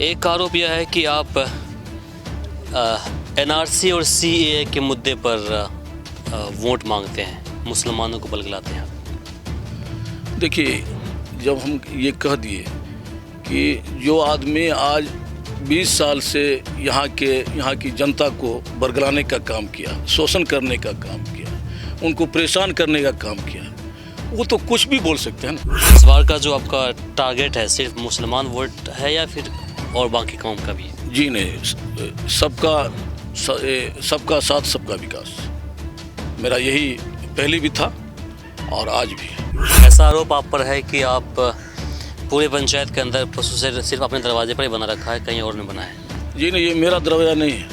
एक आरोप यह है कि आप एनआरसी और सीएए के मुद्दे पर वोट मांगते हैं, मुसलमानों को बलगलाते हैं। देखिए, जब हम ये कह दिए कि जो आदमी आज 20 साल से यहाँ की जनता को बरगलाने का काम किया, शोषण करने का काम किया, उनको परेशान करने का काम किया, वो तो कुछ भी बोल सकते हैं ना। इस बार का जो आपका टारगेट है सिर्फ मुसलमान वोट है या फिर और बाकी कौम का भी है? जी नहीं, सबका साथ सबका विकास, मेरा यही पहले भी था और आज भी है। ऐसा आरोप आप पर है कि आप पूरे पंचायत के अंदर पशु शेड सिर्फ अपने दरवाजे पर ही बना रखा है, कहीं और नहीं बना है? जी नहीं, ये मेरा दरवाज़ा नहीं है,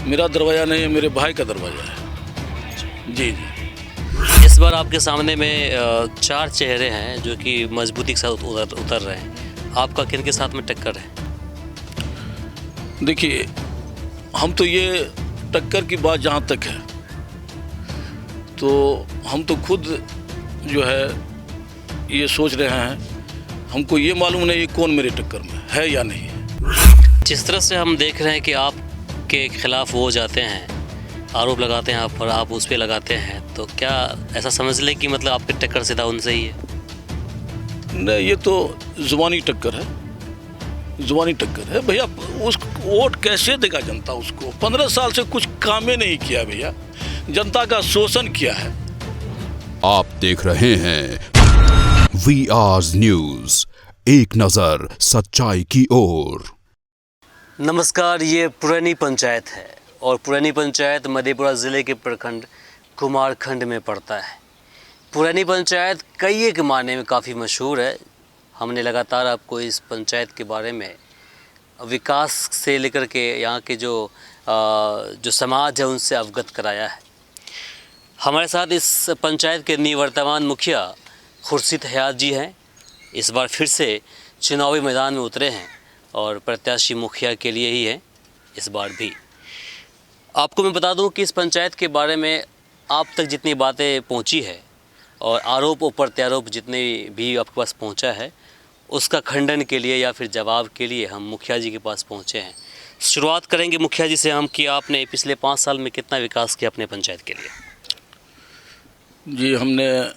मेरा दरवाज़ा नहीं है, मेरे भाई का दरवाज़ा है। जी जी। इस बार आपके सामने में 4 चेहरे हैं जो कि मजबूती के साथ उतर रहे हैं। आपका किन के साथ में टक्कर है? देखिए, हम तो ये टक्कर की बात जहाँ तक है तो हम तो खुद जो है ये सोच रहे हैं, हमको ये मालूम नहीं है कौन मेरे टक्कर में है या नहीं है। जिस तरह से हम देख रहे हैं कि आपके खिलाफ वो जाते हैं, आरोप लगाते हैं आप पर, आप उस पर लगाते हैं, तो क्या ऐसा समझ लें कि मतलब आपकी टक्कर सीधा उनसे ही है? नहीं, ये तो ज़ुबानी टक्कर है, ज़ुबानी टक्कर है भैया। उस वोट कैसे देगा जनता उसको? 15 साल से कुछ काम ही नहीं किया भैया, जनता का शोषण किया है। आप देख रहे हैं VR न्यूज, एक नजर सच्चाई की ओर। नमस्कार, ये पुरानी पंचायत है और पुरानी पंचायत मधेपुरा ज़िले के प्रखंड कुमारखंड में पड़ता है। पुरानी पंचायत कई एक मायने में काफ़ी मशहूर है। हमने लगातार आपको इस पंचायत के बारे में विकास से लेकर के यहाँ के जो समाज है उनसे अवगत कराया है। हमारे साथ इस पंचायत के निवर्तमान मुखिया खुर्शीद हयात जी हैं। इस बार फिर से चुनावी मैदान में उतरे हैं और प्रत्याशी मुखिया के लिए ही हैं इस बार भी। आपको मैं बता दूं कि इस पंचायत के बारे में आप तक जितनी बातें पहुंची है और आरोप और प्रत्यारोप जितने भी आपके पास पहुंचा है, उसका खंडन के लिए या फिर जवाब के लिए हम मुखिया जी के पास पहुंचे हैं। शुरुआत करेंगे मुखिया जी से हम कि आपने पिछले 5 साल में कितना विकास किया अपने पंचायत के लिए? जी, हमने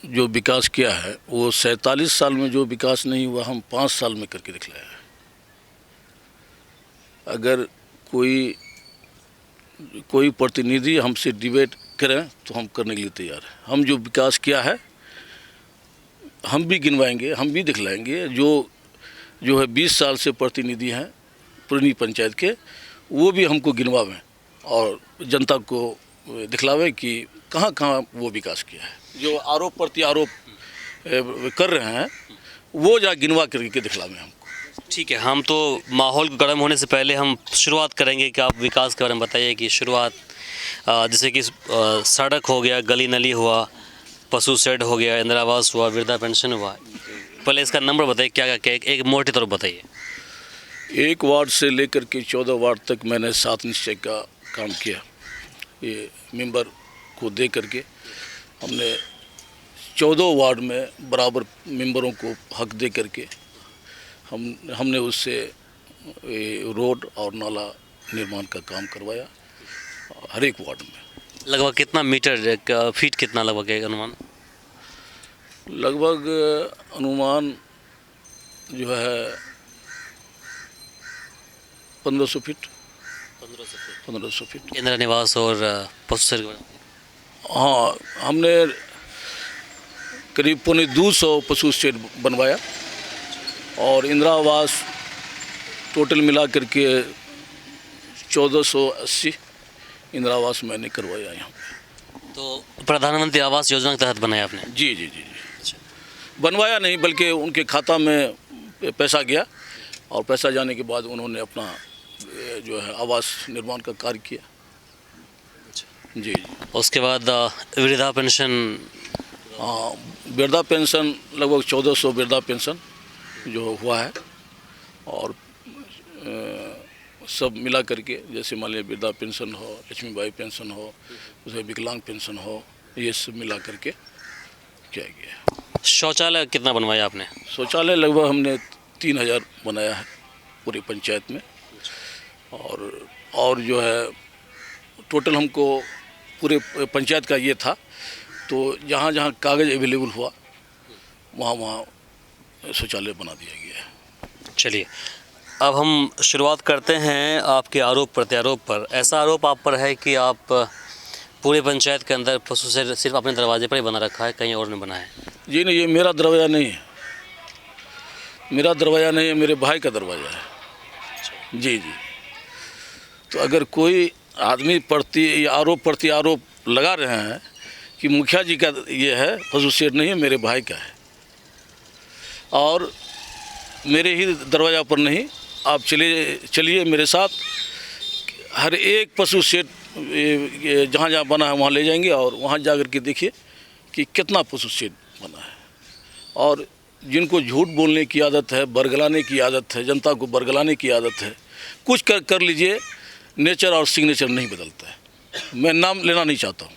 जो विकास किया है वो 47 साल में जो विकास नहीं हुआ हम 5 साल में करके दिखलाया है। अगर कोई प्रतिनिधि हमसे डिबेट करें तो हम करने के लिए तैयार हैं। हम जो विकास किया है हम भी गिनवाएंगे, हम भी दिखलाएंगे। जो है 20 साल से प्रतिनिधि हैं पुरानी पंचायत के, वो भी हमको गिनवावें और जनता को दिखलावें कि कहाँ कहाँ वो विकास किया है। जो आरोप प्रत्यारोप कर रहे हैं वो जा गिनवा करके दिखलावें हमको। ठीक है, हम तो माहौल गर्म होने से पहले हम शुरुआत करेंगे कि आप विकास के बारे में बताइए कि शुरुआत जैसे कि सड़क हो गया, गली नली हुआ, पशु शेड हो गया, इंदिरा आवास हुआ, वृद्धा पेंशन हुआ। पहले इसका नंबर बताइए, क्या क्या एक मोटे तौर पर बताइए। 1 वार्ड से लेकर के 14 वार्ड तक मैंने 7 निश्चय का काम किया। ये मेंबर को दे करके हमने 14 वार्ड में बराबर मेंबरों को हक दे करके हमने उससे रोड और नाला निर्माण का काम करवाया हर एक वार्ड में। लगभग कितना मीटर फीट कितना लगभग है अनुमान? लगभग अनुमान जो है 1500 फीट। 1500 फीट। इंदिरा निवास और पशु शेड? हाँ, हमने करीब 250 पशु शेड बनवाया और इंदिरा आवास टोटल मिला करके 1480 इंदिरा आवास मैंने करवाया यहाँ। तो प्रधानमंत्री आवास योजना के तहत बनाया आपने? जी जी जी जी। बनवाया नहीं बल्कि उनके खाता में पैसा गया और पैसा जाने के बाद उन्होंने अपना जो है आवास निर्माण का कार्य किया। जी जी। उसके बाद वृद्धा पेंशन? हाँ, वृद्धा पेंशन लगभग 1400 वृद्धा पेंशन जो हुआ है और सब मिला करके, जैसे मान लीजिए वृद्धा पेंशन हो, लक्ष्मीबाई पेंशन हो, उसमें विकलांग पेंशन हो, ये सब मिला करके किया गया। शौचालय कितना बनवाया आपने? शौचालय लगभग हमने 3000 बनाया है पूरी पंचायत में। और जो है टोटल हमको पूरे पंचायत का ये था, तो जहाँ जहाँ कागज़ अवेलेबल हुआ वहाँ वहाँ शौचालय बना दिया गया है। चलिए, अब हम शुरुआत करते हैं आपके आरोप प्रत्यारोप पर। ऐसा आरोप आप पर है कि आप पूरे पंचायत के अंदर पशु शेड सिर्फ अपने दरवाजे पर ही बना रखा है, कहीं और नहीं बना है? जी नहीं, ये मेरा दरवाज़ा नहीं है, मेरा दरवाज़ा नहीं है, मेरे भाई का दरवाज़ा है। जी जी। तो अगर कोई आदमी प्रति आरोप लगा रहे हैं कि मुखिया जी का ये है, पशु शेड नहीं है, मेरे भाई का है। और मेरे ही दरवाज़ा पर नहीं, आप चलिए मेरे साथ, हर एक पशु शेड जहाँ जहाँ बना है वहाँ ले जाएंगे और वहाँ जा कर के देखिए कि कितना पशु शेड बना है। और जिनको झूठ बोलने की आदत है, बरगलाने की आदत है, जनता को बरगलाने की आदत है, कुछ कर लीजिए, नेचर और सिग्नेचर नहीं बदलता है। मैं नाम लेना नहीं चाहता हूँ।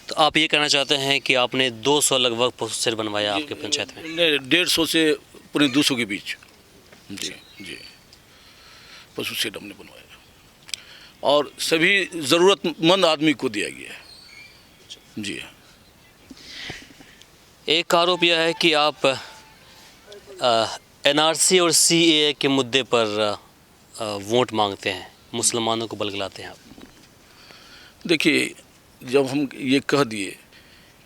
तो आप ये कहना चाहते हैं कि आपने 200 लगभग पशु शेड बनवाया आपके पंचायत में? 150 से पूरे 200 के बीच। जी जी, पशु शेड हमने बनवाया और सभी ज़रूरतमंद आदमी को दिया गया है। जी हाँ। एक आरोप यह है कि आप एनआरसी और सीएए के मुद्दे पर वोट मांगते हैं, मुसलमानों को बलगलाते हैं आप। देखिए, जब हम ये कह दिए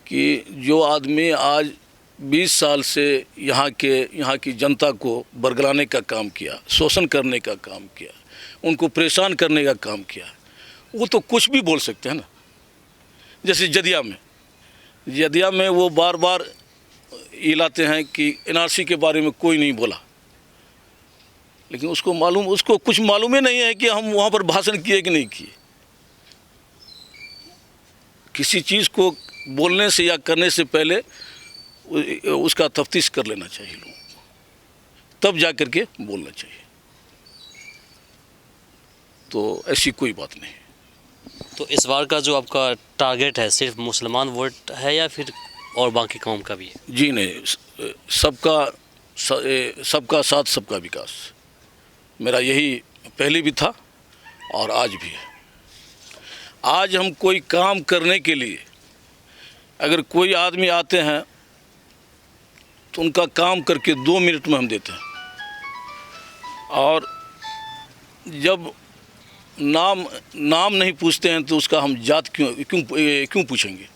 कि जो आदमी आज 20 साल से यहाँ की जनता को बरगलाने का काम किया, शोषण करने का काम किया, उनको परेशान करने का काम किया, वो तो कुछ भी बोल सकते हैं ना। जैसे जदिया में वो बार बार ये लाते हैं कि एनआरसी के बारे में कोई नहीं बोला, लेकिन उसको कुछ मालूम ही नहीं है कि हम वहाँ पर भाषण किए कि नहीं किए। किसी चीज़ को बोलने से या करने से पहले उसका तफ्तीश कर लेना चाहिए लोगों को, तब जा कर के बोलना चाहिए। तो ऐसी कोई बात नहीं। तो इस बार का जो आपका टारगेट है सिर्फ मुसलमान वोट है या फिर और बाकी कौम का भी है? जी नहीं, सबका साथ सबका विकास मेरा यही पहले भी था और आज भी है। आज हम कोई काम करने के लिए अगर कोई आदमी आते हैं तो उनका काम करके 2 मिनट में हम देते हैं। और जब नाम नहीं पूछते हैं तो उसका हम जात क्यों पूछेंगे?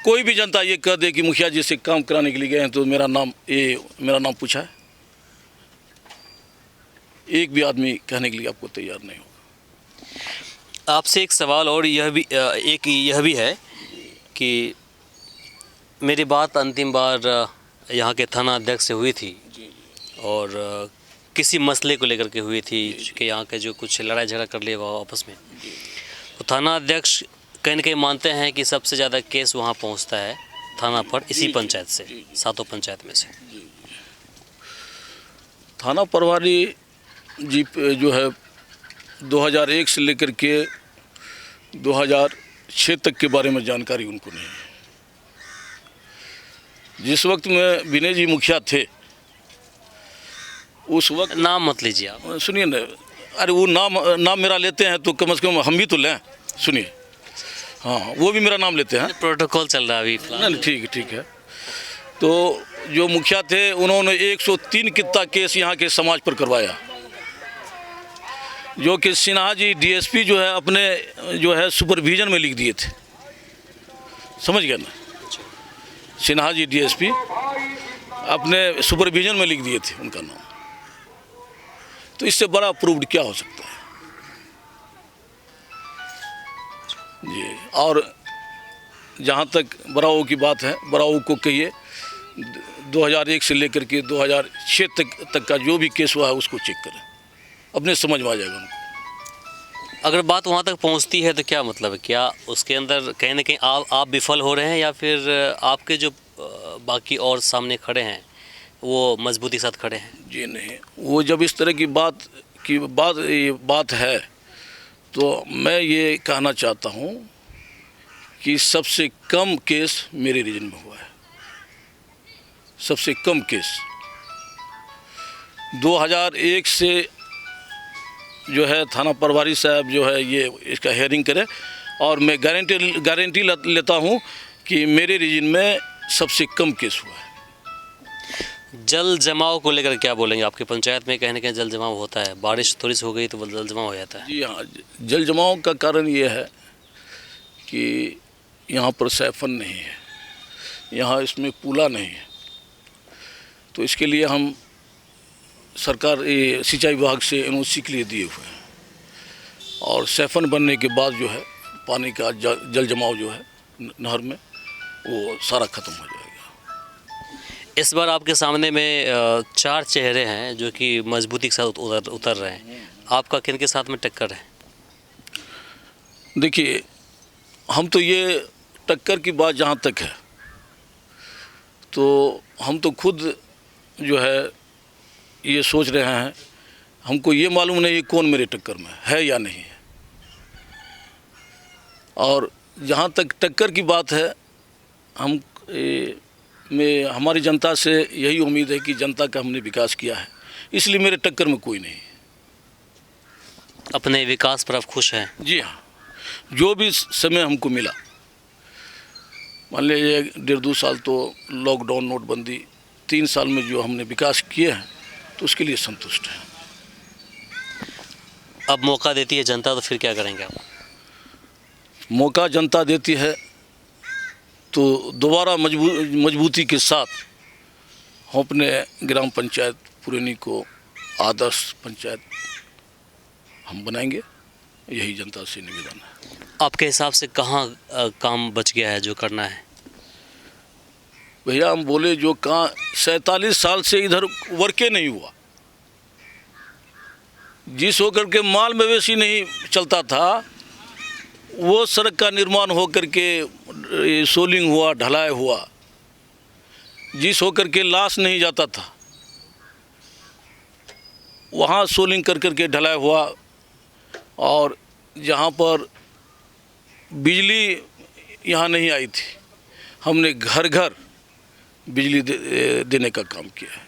कोई भी जनता ये कह दे कि मुखिया जी से काम कराने के लिए गए हैं तो मेरा नाम पूछा है, एक भी आदमी कहने के लिए आपको तैयार नहीं होगा। आपसे एक सवाल और यह भी है कि मेरी बात अंतिम बार यहाँ के थाना अध्यक्ष से हुई थी और किसी मसले को लेकर के हुई थी कि यहाँ के जो कुछ लड़ाई झगड़ा कर लिए वो आपस में, तो थाना अध्यक्ष कहीं न कहीं मानते हैं कि सबसे ज़्यादा केस वहाँ पहुँचता है थाना पर इसी पंचायत से, 7 पंचायत में से। थाना प्रभारी जी जो है 2001 से लेकर के 2006 तक के बारे में जानकारी उनको नहीं है। जिस वक्त में विनय जी मुखिया थे उस वक्त, नाम मत लीजिए आप। सुनिए ना, अरे वो नाम मेरा लेते हैं तो कम से कम हम भी तो लें। सुनिए, हाँ, वो भी मेरा नाम लेते हैं। प्रोटोकॉल चल रहा है अभी फिलहाल। नहीं, ठीक है। तो जो मुखिया थे उन्होंने 103 कितना केस यहाँ के समाज पर करवाया, जो कि सिन्हा जी डीएसपी जो है अपने जो है सुपरविजन में लिख दिए थे। समझ गए ना? सिन्हा जी डीएसपी अपने सुपरविजन में लिख दिए थे उनका नाम। तो इससे बड़ा प्रूव्ड क्या हो सकता है जी। और जहाँ तक बराऊ की बात है, बराऊ को कहिए 2001 से लेकर के 2006 तक का जो भी केस हुआ है उसको चेक करें, अपने समझ में आ जाएगा उनको। अगर बात वहाँ तक पहुँचती है तो क्या मतलब है? क्या उसके अंदर कहीं ना कहीं आप विफल हो रहे हैं या फिर आपके जो बाकी और सामने खड़े हैं वो मजबूती के साथ खड़े हैं? जी नहीं, वो जब इस तरह की बात है तो मैं ये कहना चाहता हूँ कि सबसे कम केस मेरे रीजन में हुआ है, सबसे कम केस। 2001 से जो है थाना प्रभारी साहब जो है ये इसका हेयरिंग करे, और मैं गारंटी लेता हूँ कि मेरे रीजन में सबसे कम केस हुआ है। जल जमाव को लेकर क्या बोलेंगे? आपकी पंचायत में कहीं ना कहीं जल जमाव होता है, बारिश थोड़ी सी हो गई तो जल जमाव हो जाता है। जी हाँ, जल जमाव का कारण ये है कि यहाँ पर सैफन नहीं है, यहाँ इसमें पुला नहीं है, तो इसके लिए हम सरकार ये सिंचाई विभाग से NOC के लिए दिए हुए हैं, और सैफन बनने के बाद जो है पानी का जल जमाव जो है नहर में वो सारा ख़त्म हो जाएगा। इस बार आपके सामने में 4 चेहरे हैं जो कि मजबूती के साथ उतर रहे हैं, आपका किन के साथ में टक्कर है? देखिए, हम तो ये टक्कर की बात जहाँ तक है तो हम तो खुद जो है ये सोच रहे हैं, हमको ये मालूम नहीं है कौन मेरे टक्कर में है या नहीं है। और जहाँ तक टक्कर की बात है, हमारी जनता से यही उम्मीद है कि जनता का हमने विकास किया है, इसलिए मेरे टक्कर में कोई नहीं है। अपने विकास पर आप खुश हैं? जी हाँ, जो भी समय हमको मिला, मान लीजिए 1.5-2 साल तो लॉकडाउन नोटबंदी, 3 साल में जो हमने विकास किए हैं तो उसके लिए संतुष्ट हैं। अब मौका देती है जनता तो फिर क्या करेंगे आप? मौका जनता देती है तो दोबारा मजबूती के साथ हम अपने ग्राम पंचायत पुरैनी को आदर्श पंचायत हम बनाएंगे, यही जनता से निवेदन है। आपके हिसाब से कहाँ काम बच गया है जो करना है? भैया हम बोले जो कहाँ 47 साल से इधर वर्के नहीं हुआ, जिस होकर के माल मवेशी नहीं चलता था वो सड़क का निर्माण हो कर के सोलिंग हुआ, ढलाई हुआ, जिस होकर के लाश नहीं जाता था वहाँ सोलिंग कर कर के ढलाई हुआ, और जहाँ पर बिजली यहाँ नहीं आई थी हमने घर घर बिजली देने का काम किया है।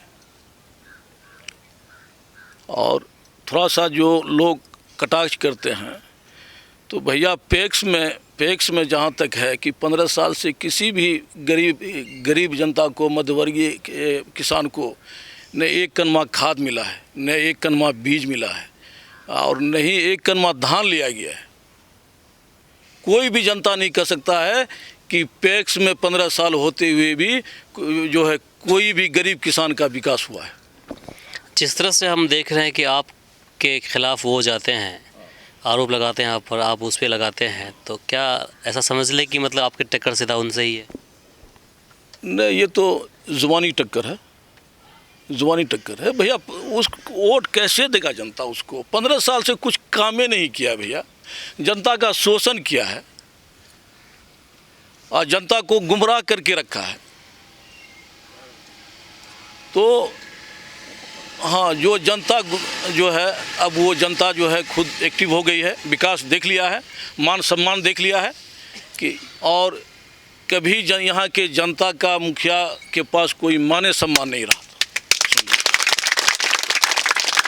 और थोड़ा सा जो लोग कटाक्ष करते हैं तो भैया पैक्स में जहाँ तक है कि 15 साल से किसी भी गरीब जनता को, मध्यवर्गीय किसान को न 1 कनवा खाद मिला है, न 1 कनवा बीज मिला है, और न ही 1 कनवा धान लिया गया है। कोई भी जनता नहीं कह सकता है कि पैक्स में 15 साल होते हुए भी जो है कोई भी गरीब किसान का विकास हुआ है। जिस तरह से हम देख रहे हैं कि आपके खिलाफ वो जाते हैं, आरोप लगाते हैं आप पर, आप उस पर लगाते हैं, तो क्या ऐसा समझ लें कि मतलब आपकी टक्कर सीधा उनसे ही है? नहीं, ये तो ज़ुबानी टक्कर है, ज़ुबानी टक्कर है भैया। उस वोट कैसे देगा जनता उसको? 15 साल से कुछ काम ही नहीं किया भैया, जनता का शोषण किया है और जनता को गुमराह करके रखा है। तो हाँ, जो जनता जो है, अब वो जनता जो है खुद एक्टिव हो गई है, विकास देख लिया है, मान सम्मान देख लिया है कि, और कभी यहाँ के जनता का मुखिया के पास कोई मान सम्मान नहीं रहा।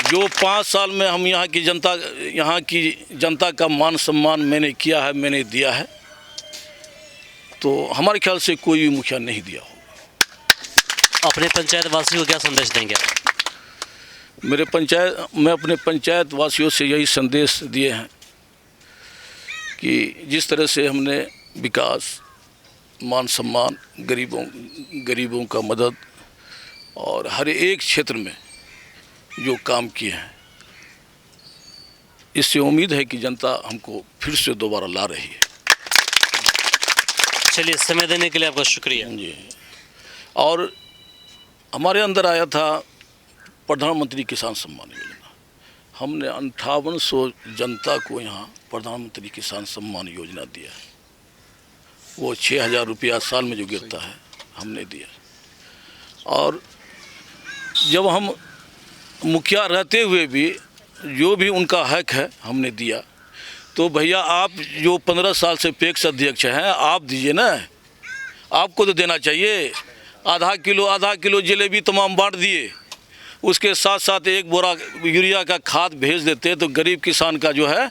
जो 5 साल में हम यहाँ की जनता का मान सम्मान मैंने किया है, मैंने दिया है, तो हमारे ख्याल से कोई भी मुखिया नहीं दिया हो। अपने पंचायत वासियों को क्या संदेश देंगे आप? मैं अपने पंचायत वासियों से यही संदेश दिए हैं कि जिस तरह से हमने विकास, मान सम्मान, गरीबों का मदद और हर एक क्षेत्र में जो काम किए हैं, इससे उम्मीद है कि जनता हमको फिर से दोबारा ला रही है। चलिए, समय देने के लिए आपका शुक्रिया जी। और हमारे अंदर आया था प्रधानमंत्री किसान सम्मान योजना, हमने 5800 जनता को यहाँ प्रधानमंत्री किसान सम्मान योजना दिया है। वो 6000 रुपया साल में जो गिरता है हमने दिया। और जब हम मुखिया रहते हुए भी जो भी उनका हक है हमने दिया। तो भैया आप जो 15 साल से पैक्स अध्यक्ष हैं, आप दीजिए ना, आपको तो देना चाहिए। आधा किलो जलेबी तमाम बांट दिए, उसके साथ साथ 1 बोरा यूरिया का खाद भेज देते तो गरीब किसान का जो है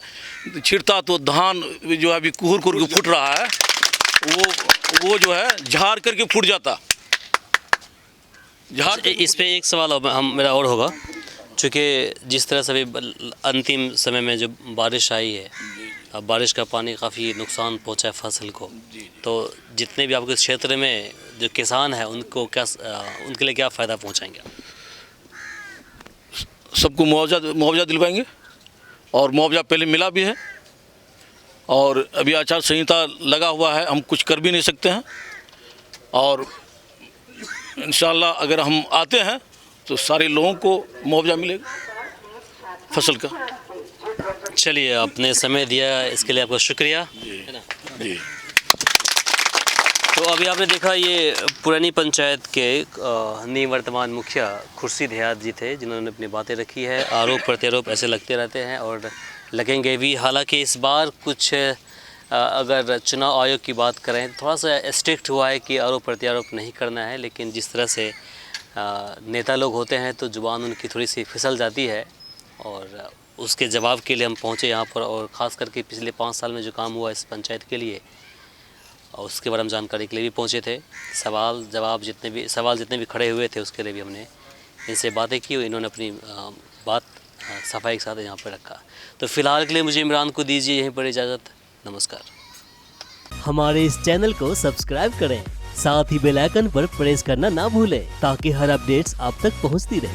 छिड़ता तो धान जो है अभी कुहर के फूट रहा है, वो जो है झाड़ करके फूट जाता। झाड़ इस पे एक सवाल मेरा और होगा, चूँकि जिस तरह से अभी अंतिम समय में जो बारिश आई है, अब बारिश का पानी काफ़ी नुकसान पहुंचा है फसल को, तो जितने भी आपके क्षेत्र में जो किसान हैं उनके लिए क्या फ़ायदा पहुंचाएंगे आप? सबको मुआवजा दिलवाएंगे, और मुआवजा पहले मिला भी है, और अभी आचार संहिता लगा हुआ है, हम कुछ कर भी नहीं सकते हैं। और इंशाल्लाह अगर हम आते हैं तो सारे लोगों को मुआवजा मिलेगा फसल का। चलिए, आपने समय दिया इसके लिए आपका शुक्रिया, है ना जी। तो अभी आपने देखा ये पुरानी पंचायत के निवर्तमान मुखिया खुर्शीद हयात जी थे, जिन्होंने अपनी बातें रखी है। आरोप प्रत्यारोप ऐसे लगते रहते हैं और लगेंगे भी। हालांकि इस बार कुछ अगर चुनाव आयोग की बात करें तो थोड़ा सा स्ट्रिक्ट हुआ है कि आरोप प्रत्यारोप नहीं करना है, लेकिन जिस तरह से नेता लोग होते हैं तो जुबान उनकी थोड़ी सी फिसल जाती है, और उसके जवाब के लिए हम पहुँचे यहाँ पर। और ख़ास करके पिछले 5 साल में जो काम हुआ इस पंचायत के लिए, और उसके बारे में जानकारी के लिए भी पहुँचे थे। सवाल जितने भी खड़े हुए थे उसके लिए भी हमने इनसे बातें की, और इन्होंने अपनी बात सफाई के साथ यहाँ पर रखा। तो फ़िलहाल के लिए मुझे इमरान को दीजिए यहीं पर इजाज़त। नमस्कार। हमारे इस चैनल को सब्सक्राइब करें, साथ ही बेल आइकन पर प्रेस करना ना भूलें ताकि हर अपडेट्स आप तक पहुंचती रहे।